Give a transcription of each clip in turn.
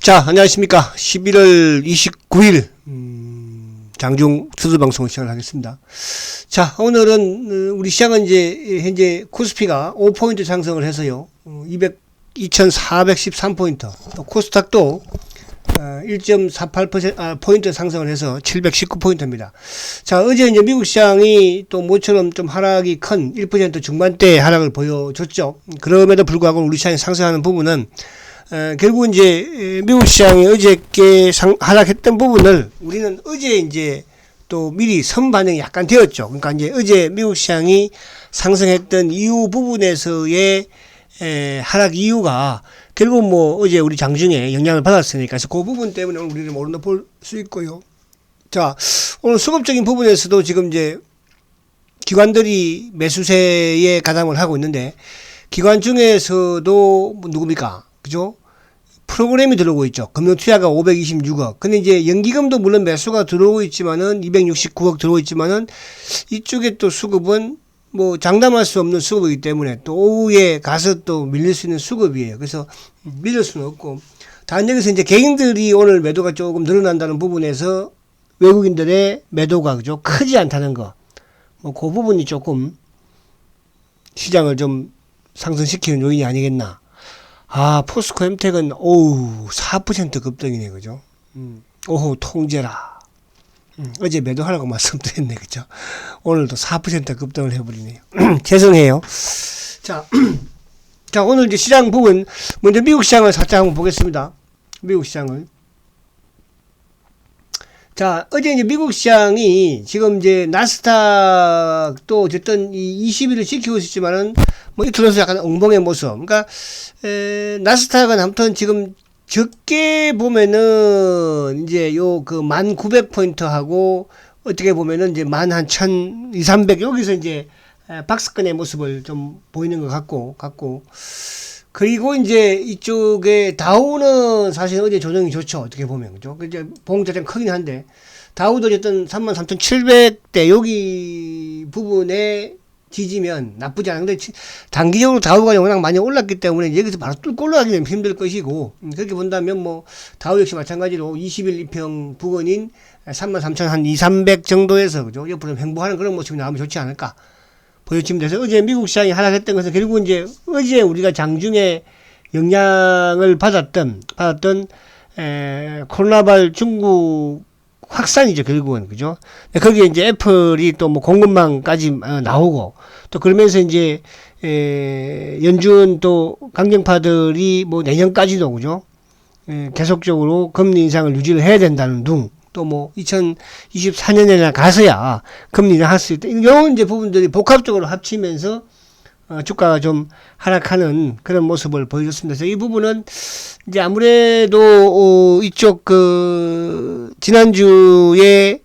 자, 안녕하십니까. 11월 29일, 장중 수수방송을 시작하겠습니다. 자, 오늘은, 우리 시장은 이제, 현재 코스피가 5포인트 상승을 해서요, 2413포인트, 또 코스닥도, 1.48% 포인트 상승을 해서 719포인트입니다. 자, 어제 이제 미국 시장이 또 모처럼 좀 하락이 큰 1% 중반대 하락을 보여줬죠. 그럼에도 불구하고 우리 시장이 상승하는 부분은 결국 이제 미국 시장이 어저께 하락했던 부분을 우리는 어제 이제 또 미리 선반영이 약간 되었죠. 그러니까 이제 어제 미국 시장이 상승했던 이후 부분에서의 하락 이유가 결국 뭐 어제 우리 장중에 영향을 받았으니까 그래서 그 부분 때문에 오늘 우리는 오른다 볼 수 있고요. 자, 오늘 수급적인 부분에서도 지금 이제 기관들이 매수세에 가담을 하고 있는데 기관 중에서도 누굽니까? 그죠? 프로그램이 들어오고 있죠. 금융 투자가 526억. 근데 이제 연기금도 물론 매수가 들어오고 있지만은 269억 들어오고 있지만은 이쪽에 또 수급은 뭐 장담할 수 없는 수급이기 때문에 또 오후에 가서 또 밀릴 수 있는 수급이에요. 그래서 밀릴 수는 없고 다른 여기서 이제 개인들이 오늘 매도가 조금 늘어난다는 부분에서 외국인들의 매도가 그죠? 크지 않다는 거. 뭐 그 부분이 조금 시장을 좀 상승시키는 요인이 아니겠나. 아, 포스코 엠텍은, 오우, 4% 급등이네, 그죠? 오후 통제라. 어제 매도하라고 말씀드렸네, 그죠? 오늘도 4% 급등을 해버리네요. 죄송해요. 자, 자, 오늘 이제 시장 부분, 먼저 미국 시장을 살짝 한번 보겠습니다. 미국 시장을. 자, 어제 이제 미국 시장이 지금 이제 나스닥도 어쨌든 이 20일을 지키고 있었지만은 뭐 이틀에서 약간 엉벙의 모습. 그러니까 나스닥은 아무튼 지금 적게 보면은 이제 요 그 1900포인트하고 어떻게 보면은 이제 11,000, 200, 여기서 이제 박스권의 모습을 좀 보이는 것 같고 그리고 이제 이쪽에 다우는 사실 어제 조정이 좋죠. 어떻게 보면. 그죠? 이제 봉 자체는 크긴 한데, 다우도 어쨌든 33,700대 여기 부분에 지지면 나쁘지 않은데, 단기적으로 다우가 워낙 많이 올랐기 때문에 여기서 바로 뚫고 올라가기는 힘들 것이고, 그렇게 본다면 뭐, 다우 역시 마찬가지로 20일 이평 부근인 33,000 한 2, 300 정도에서, 그죠? 옆으로 횡보하는 그런 모습이 나오면 좋지 않을까. 보여지면 돼서 어제 미국 시장이 하락했던 것은 결국 이제 어제 우리가 장중에 영향을 받았던 코로나발 중국 확산이죠, 결국은. 그죠? 거기에 이제 애플이 또 뭐 공급망까지 나오고 또 그러면서 이제 연준 또 강경파들이 뭐 내년까지도 그죠? 계속적으로 금리 인상을 유지를 해야 된다는 둥. 또 뭐 2024년에나 가서야 금리를 할 수 있다. 이런 이제 부분들이 복합적으로 합치면서 주가가 좀 하락하는 그런 모습을 보여줬습니다. 그래서 이 부분은 이제 아무래도 이쪽 그 지난주에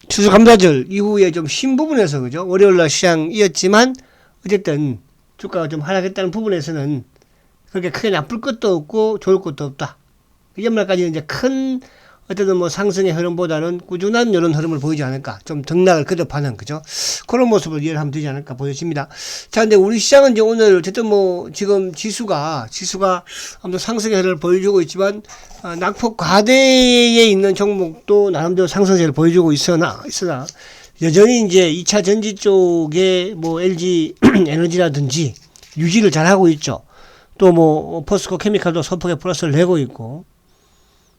추수감사절 이후에 좀 쉰 부분에서 그죠? 월요일날 시장이었지만 어쨌든 주가가 좀 하락했다는 부분에서는 그렇게 크게 나쁠 것도 없고 좋을 것도 없다. 연말까지는 이제 큰 어쨌든 뭐 상승의 흐름보다는 꾸준한 이런 흐름을 보이지 않을까. 좀 등락을 거듭하는 그죠? 그런 모습을 이해를 하면 되지 않을까 보여집니다. 자, 근데 우리 시장은 이제 오늘 어쨌든 뭐 지금 지수가 아무튼 상승의 흐름을 보여주고 있지만 낙폭 과대에 있는 종목도 나름대로 상승세를 보여주고 있으나 여전히 이제 2차 전지 쪽에 뭐 LG 에너지라든지 유지를 잘 하고 있죠. 또 뭐 포스코 케미칼도 소폭의 플러스를 내고 있고.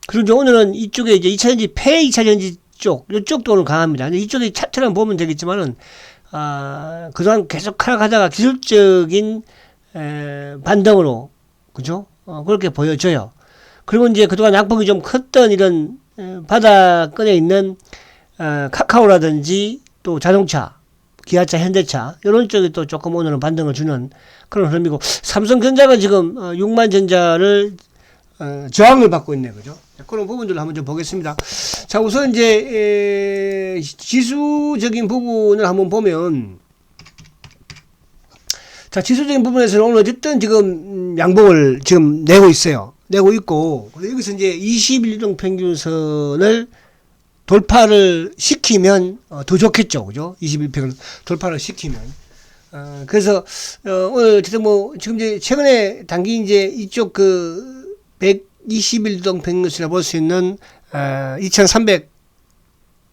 그리고 오늘은 이쪽에 이제 2차전지, 2차전지 쪽, 이쪽도 오늘 강합니다. 근데 이쪽에 차트랑 보면 되겠지만은, 그동안 계속 하락하다가 기술적인, 반등으로, 그죠? 그렇게 보여져요. 그리고 이제 그동안 낙폭이 좀 컸던 이런, 바닥권에 있는, 카카오라든지 또 자동차, 기아차, 현대차, 이런 쪽에 또 조금 오늘은 반등을 주는 그런 흐름이고, 삼성전자가 지금, 6만 전자를, 저항을 받고 있네, 그죠? 그런 부분들을 한번 좀 보겠습니다. 자, 우선 이제, 지수적인 부분을 한번 보면, 자, 지수적인 부분에서는 오늘 어쨌든 지금 양봉을 지금 내고 있어요. 내고 있고, 여기서 이제 21종 평균선을 돌파를 시키면, 더 좋겠죠, 그죠? 21평을 돌파를 시키면. 그래서, 오늘 어쨌든 뭐, 지금 이제 최근에 단기 이제 이쪽 그, 121동 백누수라 볼 수 있는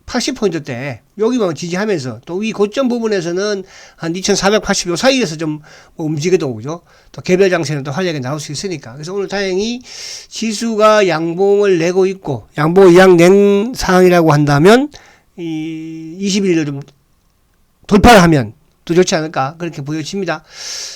2380포인트대 여기만 지지하면서 또 위 고점 부분에서는 한 2480 요 사이에서 좀 뭐 움직여도 오죠. 또 개별 장세는 또 활약이 나올 수 있으니까. 그래서 오늘 다행히 지수가 양봉을 내고 있고 양봉을 이왕 낸 상황이라고 한다면 이 21일을 좀 돌파를 하면 더 좋지 않을까 그렇게 보여집니다.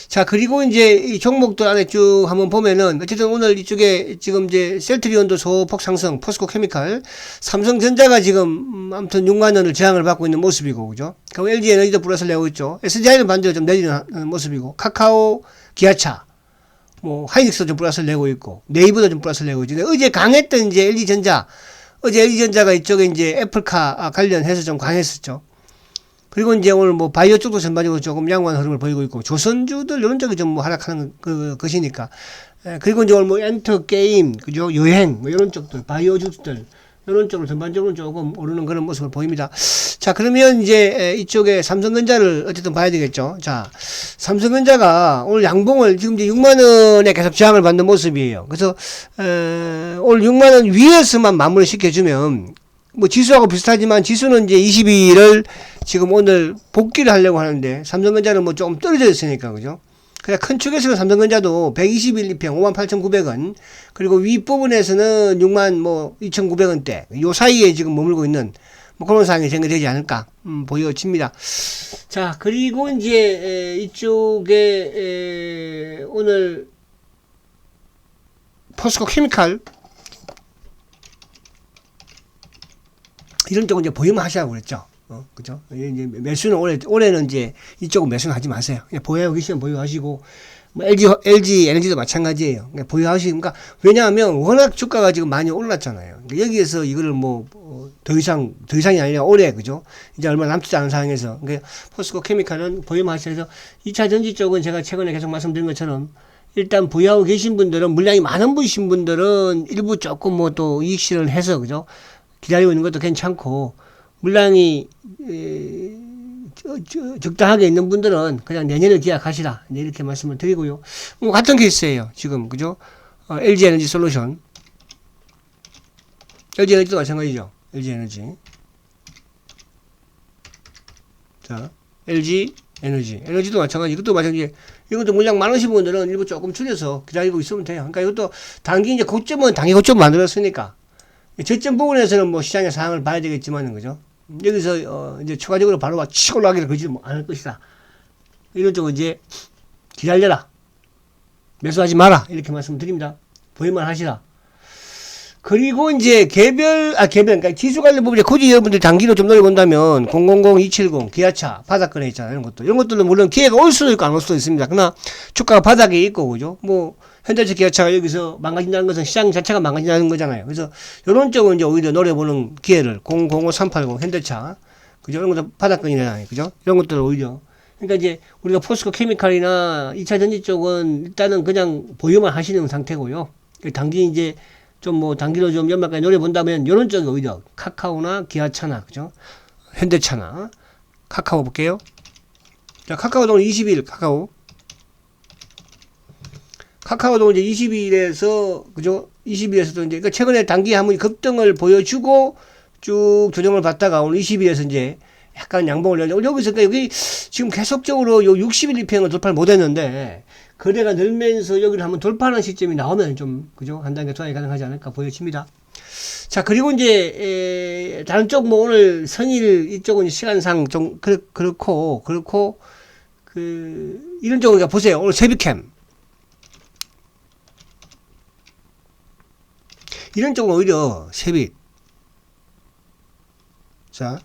자, 그리고 이제 이 종목들 안에 쭉 한번 보면은 어쨌든 오늘 이쪽에 지금 이제 셀트리온도 소폭 상승, 포스코 케미칼, 삼성전자가 지금 아무튼 6만 원을 저항을 받고 있는 모습이고, 그죠? 그리고 LG 에너지도 플러스를 내고 있죠. SDI는 반대로 좀 내리는 모습이고, 카카오, 기아차, 뭐 하이닉스도 좀 플러스를 내고 있고, 네이버도 좀 플러스를 내고 있죠. 어제 강했던 이제 LG전자, 어제 LG전자가 이쪽에 이제 애플카 관련해서 좀 강했었죠. 그리고 이제 오늘 뭐 바이오 쪽도 전반적으로 조금 양호한 흐름을 보이고 있고, 조선주들 이런 쪽이 좀 뭐 하락하는 것이니까. 그리고 이제 오늘 뭐 엔터 게임, 그죠? 여행, 뭐 이런 쪽들, 바이오주들 이런 쪽으로 전반적으로 조금 오르는 그런 모습을 보입니다. 자, 그러면 이제 이쪽에 삼성전자를 어쨌든 봐야 되겠죠. 자, 삼성전자가 오늘 양봉을 지금 이제 6만 원에 계속 저항을 받는 모습이에요. 그래서 오늘 6만 원 위에서만 마무리 시켜주면. 뭐 지수하고 비슷하지만 지수는 이제 22일을 지금 오늘 복귀를 하려고 하는데 삼성전자는 뭐 좀 떨어져 있으니까 그죠? 그냥 큰 축에서는 삼성전자도 121 2평 58,900원 그리고 윗부분에서는 6만 뭐 2,900원대 요 사이에 지금 머물고 있는 뭐 그런 상황이 전개되지 않을까 보여집니다. 자, 그리고 이제 이쪽에 오늘 포스코 케미칼 이런 쪽은 이제 보유만 하시라고 그랬죠. 그죠? 이제 매수는 올해는 이제 이쪽은 매수는 하지 마세요. 그냥 보유하고 계시면 보유하시고, 뭐 LG 에너지도 마찬가지예요. 그냥 보유하시고, 그러니까 왜냐하면 워낙 주가가 지금 많이 올랐잖아요. 그러니까 여기에서 이거를 뭐 더 이상이 아니라 올해, 그죠? 이제 얼마 남지 않은 상황에서. 그러니까 포스코 케미칼은 보유만 하셔서 2차 전지 쪽은 제가 최근에 계속 말씀드린 것처럼 일단 보유하고 계신 분들은 물량이 많은 분이신 분들은 일부 조금 뭐 또 이익 실현을 해서, 그죠? 기다리고 있는 것도 괜찮고, 물량이 적당하게 있는 분들은 그냥 내년을 기약하시라 이렇게 말씀을 드리고요. 뭐 같은 케이스예요 지금, 그죠? LG 에너지 솔루션, LG 에너지도 마찬가지죠. LG 에너지. 자, LG 에너지도 마찬가지. 이것도 마찬가지. 이것도 물량 많으신 분들은 일부 조금 줄여서 기다리고 있으면 돼요. 그러니까 이것도 단기 이제 고점은 단기 고점 만들었으니까. 저점 부분에서는 뭐 시장의 상황을 봐야 되겠지만은, 그죠? 여기서, 이제 추가적으로 바로 막 치고 올라가기를 그지 않을 것이다. 이런 쪽은 이제 기다려라. 매수하지 마라. 이렇게 말씀드립니다. 보유만 하시라. 그리고 이제 그러니까 지수 관련 부분에 굳이 여러분들 단기로 좀 노려본다면 000270 기아차 바닥권에 있잖아요. 이런 것들은 물론 기회가 올 수도 있고 안 올 수도 있습니다. 그러나 주가가 바닥에 있고, 그죠? 뭐 현대차 기아차가 여기서 망가진다는 것은 시장 자체가 망가진다는 거잖아요. 그래서 이런 쪽은 이제 오히려 노려보는 기회를 005380 현대차, 그죠? 이런 것도 바닥권이잖아요. 그죠? 이런 것들을 오히려, 그러니까 이제 우리가 포스코 케미칼이나 2차 전지 쪽은 일단은 그냥 보유만 하시는 상태고요. 단기 이제 좀 뭐 단기로 좀 연말까지 노려본다면 이런 쪽이 오히려 카카오나 기아차나, 그죠? 현대차나 카카오 볼게요. 자, 카카오도 20일 카카오도 이제 22일에서, 그죠? 22일에서도 이제, 그러니까 최근에 단기 한번 급등을 보여주고 쭉 조정을 받다가 오늘 22일에서 이제 약간 양봉을 내려. 여기서, 그러니까 여기 지금 계속적으로 요 60일 2평을 돌파를 못 했는데, 거래가 늘면서 여기를 한번 돌파하는 시점이 나오면 좀, 그죠? 한 단계 투하가 가능하지 않을까 보여집니다. 자, 그리고 이제, 다른 쪽 뭐 오늘 성일 이쪽은 시간상 좀 그렇고, 이런 쪽은 그러니까 보세요. 오늘 세비캠. 이런 쪽은 오히려 세빛. 자,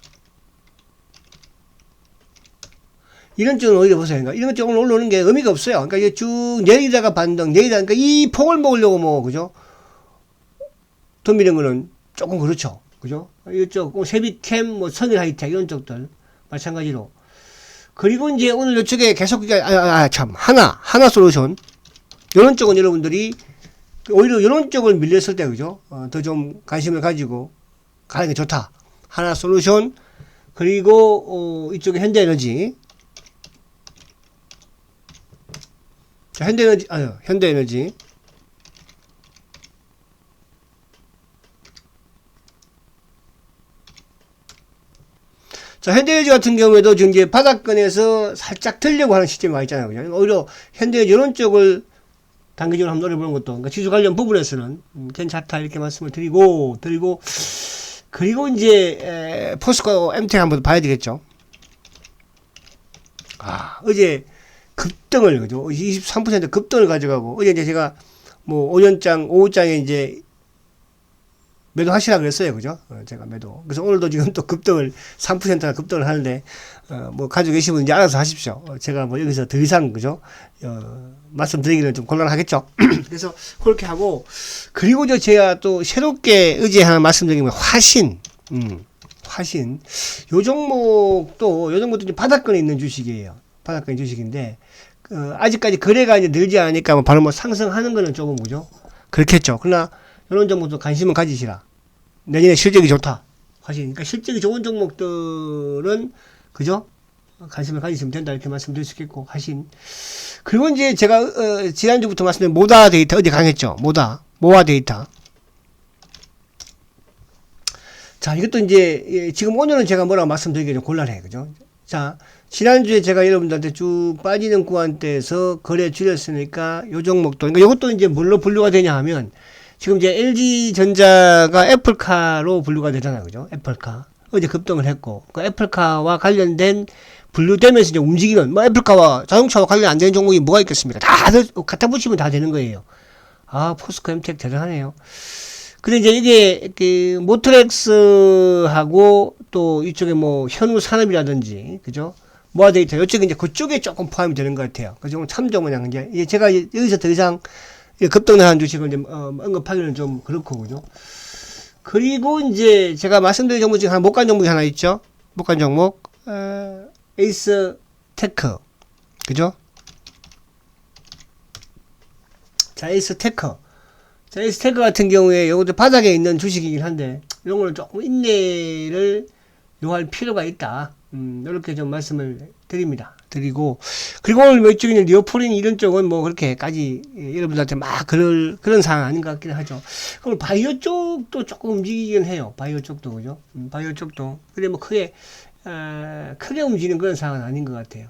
이런 쪽은 오히려 보세요. 그러니까 이런 쪽은 올라오는 게 의미가 없어요. 그러니까 이게 쭉 내리다가 반등, 그러니까 이 폭을 먹으려고 뭐, 그죠? 돈 미는 거는 조금 그렇죠. 그죠? 이쪽, 세빛캠, 뭐, 선일 하이텍, 이런 쪽들. 마찬가지로. 그리고 이제 오늘 이쪽에 계속, 하나 솔루션. 이런 쪽은 여러분들이 오히려 이런 쪽을 밀렸을 때, 그죠? 더 좀 관심을 가지고 가는 게 좋다. 하나 솔루션, 그리고, 이쪽에 현대에너지. 자, 현대에너지. 자, 현대해저 같은 경우에도 지금 이제 바닥권에서 살짝 들려고 하는 시점이 와 있잖아요. 그죠? 오히려 현대해저 이런 쪽을 단기적으로 한번 노려보는 것도, 그러니까 지수 관련 부분에서는 괜찮다 이렇게 말씀을 드리고 그리고 이제 포스코 MTEK 한번 봐야 되겠죠. 어제 급등을, 그죠? 23% 급등을 가져가고, 어제 이제 제가 뭐 5년장, 5호장에 이제 매도하시라 그랬어요. 그죠? 제가 매도. 그래서 오늘도 지금 또 급등을, 3%나 급등을 하는데, 뭐 가지고 계시면 이제 알아서 하십시오. 제가 뭐 여기서 더 이상, 그죠? 말씀드리기는 좀 곤란하겠죠? 그래서 그렇게 하고, 그리고 제가 또 새롭게 의제 하나 말씀드리면 화신. 화신. 요 종목도 이제 바닥권에 있는 주식이에요. 바닥권에 주식인데, 아직까지 거래가 이제 늘지 않으니까 뭐 바로 뭐 상승하는 거는 조금 그죠? 그렇겠죠. 그러나, 이런 종목도 관심을 가지시라. 내년에 실적이 좋다. 화신. 그러니까 실적이 좋은 종목들은, 그죠? 관심을 가지시면 된다. 이렇게 말씀드릴 수 있겠고, 화신. 그리고 이제 제가, 지난주부터 말씀드린 모다 데이터 어디 강했죠? 모아 데이터. 자, 이것도 이제, 지금 오늘은 제가 뭐라고 말씀드리기 좀 곤란해. 그죠? 자, 지난주에 제가 여러분들한테 쭉 빠지는 구간대에서 거래 줄였으니까 요 종목도, 그러니까 이것도 이제 뭘로 분류가 되냐 하면, 지금 이제 LG전자가 애플카로 분류가 되잖아요. 그죠? 애플카. 어제 급등을 했고, 그 애플카와 관련된 분류되면서 이제 움직이는, 뭐 애플카와 자동차와 관련 안 되는 종목이 뭐가 있겠습니까? 다들 갖다 붙이면 다 되는 거예요. 포스코 MTEK 대단하네요. 근데 이제 이게, 모트렉스하고 또 이쪽에 뭐 현우 산업이라든지, 그죠? 모아데이터, 이쪽에 이제 그쪽에 조금 포함이 되는 것 같아요. 그죠? 참조 모양, 이제 제가 여기서 더 이상 급등하는 주식을 이제, 언급하기는 좀 그렇고, 그죠? 그리고 이제 제가 말씀드린 종목 중에 못 간 종목이 하나 있죠? 못 간 종목, 에이스 테크. 그죠? 자, 에이스 테크. 자, 에이스 테크 같은 경우에 이것도 바닥에 있는 주식이긴 한데, 이런 거는 조금 인내를 요할 필요가 있다. 이렇게 좀 말씀을 드리고, 그리고 오늘 몇 쪽에는 리오폴린 이런 쪽은 뭐 그렇게까지 여러분들한테 막 그런 상황 아닌 것 같긴 하죠. 그럼 바이오 쪽도 조금 움직이긴 해요. 바이오 쪽도, 그죠? 바이오 쪽도. 근데 뭐 크게 움직이는 그런 상황은 아닌 것 같아요.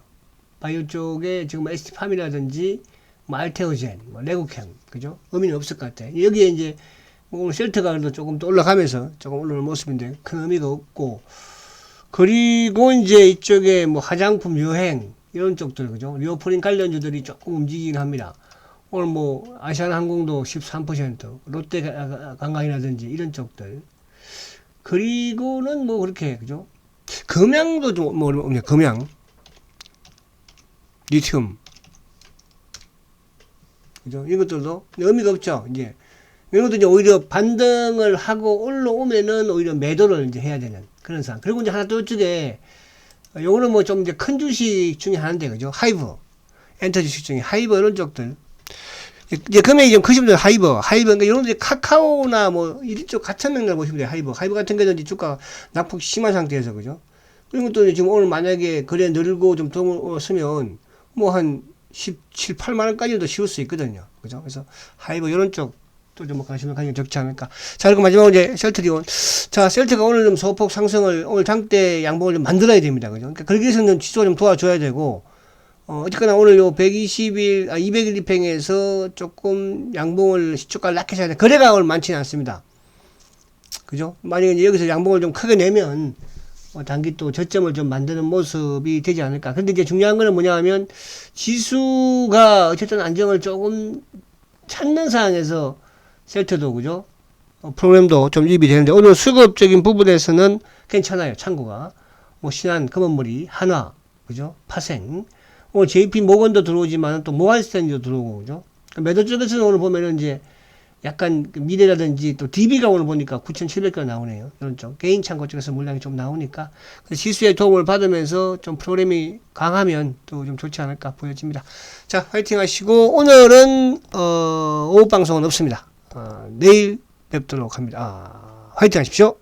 바이오 쪽에 지금 ST팜이라든지, 뭐 알테오젠, 뭐 레고캠, 그죠? 의미는 없을 것 같아요. 여기에 이제 뭐 오늘 셀트가 그래도 조금 또 올라가면서 조금 올라오는 모습인데 큰 의미가 없고, 그리고 이제 이쪽에 뭐 화장품 유행 이런 쪽들, 그죠? 리오폴린 관련주들이 조금 움직이긴 합니다. 오늘 뭐 아시아나항공도 13%, 롯데관광이라든지 이런 쪽들. 그리고는 뭐 그렇게, 그죠? 금양도 좀 뭐 없냐? 금양, 리튬, 그죠? 이것들도 의미가 없죠. 이제 이런 것도 이제 오히려 반등을 하고 올라오면은 오히려 매도를 이제 해야 되는 그런 상황. 그리고 이제 하나 또 이쪽에, 요거는 뭐 좀 이제 큰 주식 중에 하나인데, 그죠? 하이브. 엔터 주식 중에 하이브 이런 쪽들. 이제 금액이 좀 크시면 하이브. 그러니까 이런 이제 카카오나 뭐 이쪽 같은 맥락 보시면 돼요. 하이브 같은 경우는 이제 주가 낙폭 심한 상태에서, 그죠? 그리고 또 지금 오늘 만약에 거래 늘고 좀 돈을 쓰면 뭐 한 17, 8만원까지도 씌울 수 있거든요. 그죠? 그래서 하이브 이런 쪽 또 좀 관심을 가지면 적지 않을까. 자, 그리고 마지막으로 이제 셀트리온. 자, 셀트가 오늘 좀 소폭 상승을, 오늘 장대 양봉을 좀 만들어야 됩니다. 그죠? 그러니까 그렇게 해서는 지수가 좀 도와줘야 되고, 어쨌거나 오늘 요 200일 입행에서 조금 양봉을 시초가 낮게 사야 돼. 거래가 오늘 많지는 않습니다. 그죠? 만약에 이제 여기서 양봉을 좀 크게 내면, 단기 또 저점을 좀 만드는 모습이 되지 않을까. 근데 이제 중요한 거는 뭐냐 하면, 지수가 어쨌든 안정을 조금 찾는 상황에서 셀트도, 그죠? 프로그램도 좀 유입이 되는데, 오늘 수급적인 부분에서는 괜찮아요. 창구가. 뭐, 신한, 검은머리, 한화, 그죠? 파생. 오늘 JP 모건도 들어오지만 또 모한스탠드도 들어오고, 그죠? 매도 쪽에서는 오늘 보면은 이제 약간 미래라든지 또 DB가 오늘 보니까 9,700개 나오네요. 이런 쪽. 개인 창고 쪽에서 물량이 좀 나오니까. 지수의 도움을 받으면서 좀 프로그램이 강하면 또 좀 좋지 않을까 보여집니다. 자, 화이팅 하시고, 오늘은, 오후 방송은 없습니다. 내일 뵙도록 합니다. 화이팅 하십시오.